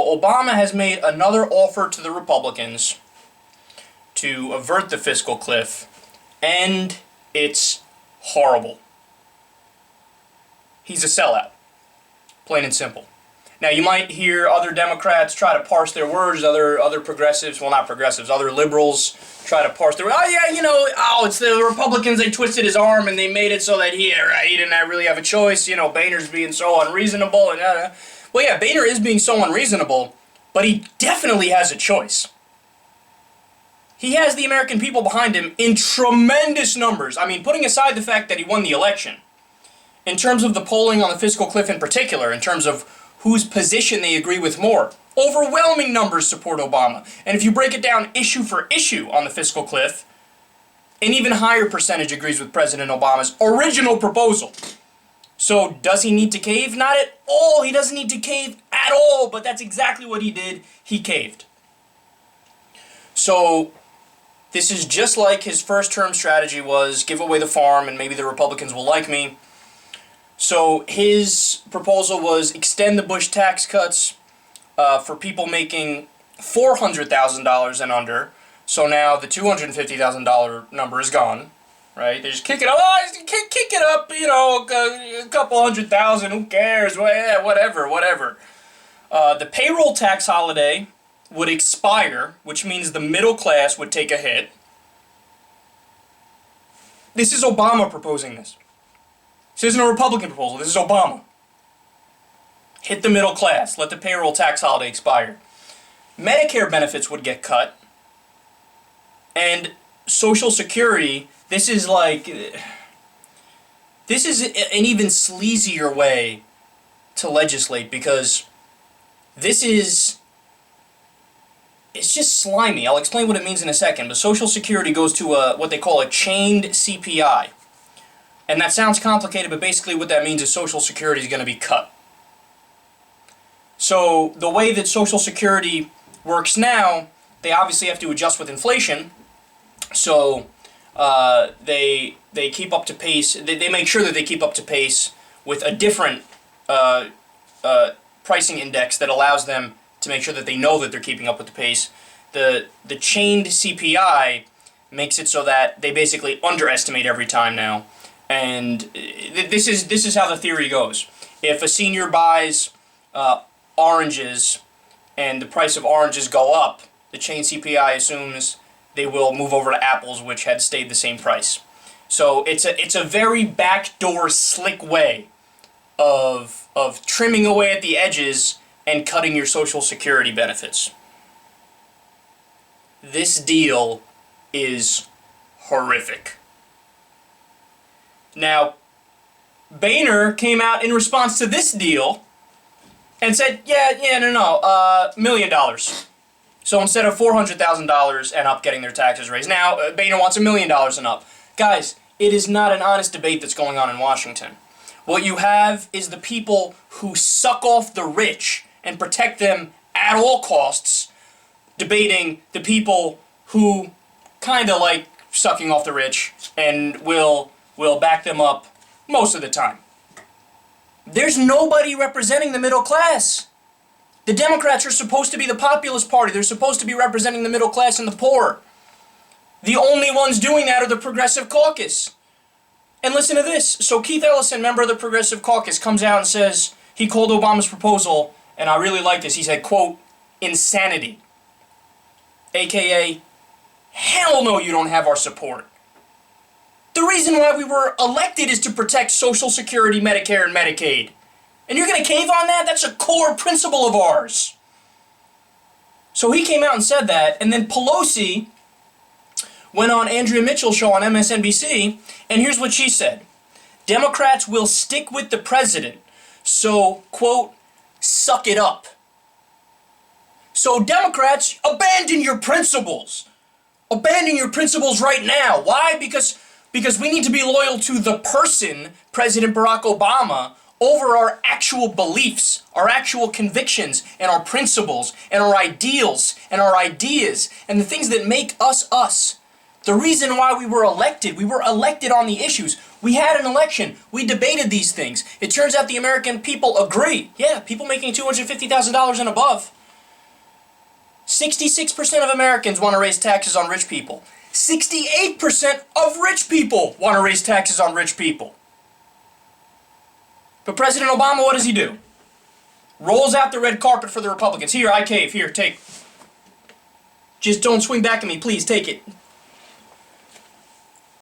Obama has made another offer to the Republicans to avert the fiscal cliff, and it's horrible. He's a sellout, plain and simple. Now, you might hear other Democrats try to parse their words, other progressives, well, not progressives, other liberals try to parse their words. Oh, yeah, it's the Republicans, they twisted his arm and they made it so that he didn't really have a choice. Boehner's being so unreasonable. Well, yeah, Boehner is being so unreasonable, but he definitely has a choice. He has the American people behind him in tremendous numbers. I mean, putting aside the fact that he won the election, in terms of the polling on the fiscal cliff in particular, in terms of whose position they agree with more, overwhelming numbers support Obama. And if you break it down issue for issue on the fiscal cliff, an even higher percentage agrees with President Obama's original proposal. So does he need to cave? Not at all. He doesn't need to cave at all, but that's exactly what he did. He caved. So this is just like his first term strategy was, give away the farm and maybe the Republicans will like me. So his proposal was extend the Bush tax cuts for people making $400,000 and under. So now the $250,000 number is gone. Right? They just kick it up. Oh, kick it up, a couple $100,000. Who cares? Whatever. The payroll tax holiday would expire, which means the middle class would take a hit. This is Obama proposing this. This isn't a Republican proposal. This is Obama. Hit the middle class. Let the payroll tax holiday expire. Medicare benefits would get cut. And Social Security... This is an even sleazier way to legislate, because it's just slimy. I'll explain what it means in a second, but Social Security goes to what they call a chained CPI. And that sounds complicated, but basically what that means is Social Security is going to be cut. So the way that Social Security works now, they obviously have to adjust with inflation, so they keep up to pace. They make sure that they keep up to pace with a different pricing index that allows them to make sure that they know that they're keeping up with the pace. The chained CPI makes it so that they basically underestimate every time now. And this is how the theory goes. If a senior buys oranges and the price of oranges go up, the chained CPI assumes they will move over to apples, which had stayed the same price. So it's a very backdoor, slick way of trimming away at the edges and cutting your Social Security benefits. This deal is horrific. Now, Boehner came out in response to this deal and said, $1 million. So instead of $400,000 and up getting their taxes raised, now Boehner wants $1 million and up. Guys, it is not an honest debate that's going on in Washington. What you have is the people who suck off the rich and protect them at all costs, debating the people who kind of like sucking off the rich and will back them up most of the time. There's nobody representing the middle class. The Democrats are supposed to be the populist party. They're supposed to be representing the middle class and the poor. The only ones doing that are the Progressive Caucus. And listen to this. So Keith Ellison, member of the Progressive Caucus, comes out and says he called Obama's proposal, and I really like this, he said, quote, insanity. AKA, hell no, you don't have our support. The reason why we were elected is to protect Social Security, Medicare, and Medicaid. And you're going to cave on that? That's a core principle of ours. So he came out and said that, and then Pelosi went on Andrea Mitchell's show on MSNBC, and here's what she said. Democrats will stick with the president, so, quote, suck it up. So Democrats, abandon your principles. Abandon your principles right now. Why? Because we need to be loyal to the person, President Barack Obama, over our actual beliefs, our actual convictions, and our principles, and our ideals, and our ideas, and the things that make us us. The reason why we were elected on the issues. We had an election. We debated these things. It turns out the American people agree. Yeah, people making $250,000 and above. 66% of Americans want to raise taxes on rich people. 68% of rich people want to raise taxes on rich people. But President Obama, what does he do? Rolls out the red carpet for the Republicans. Here, I cave. Here, take. Just don't swing back at me, please. Take it.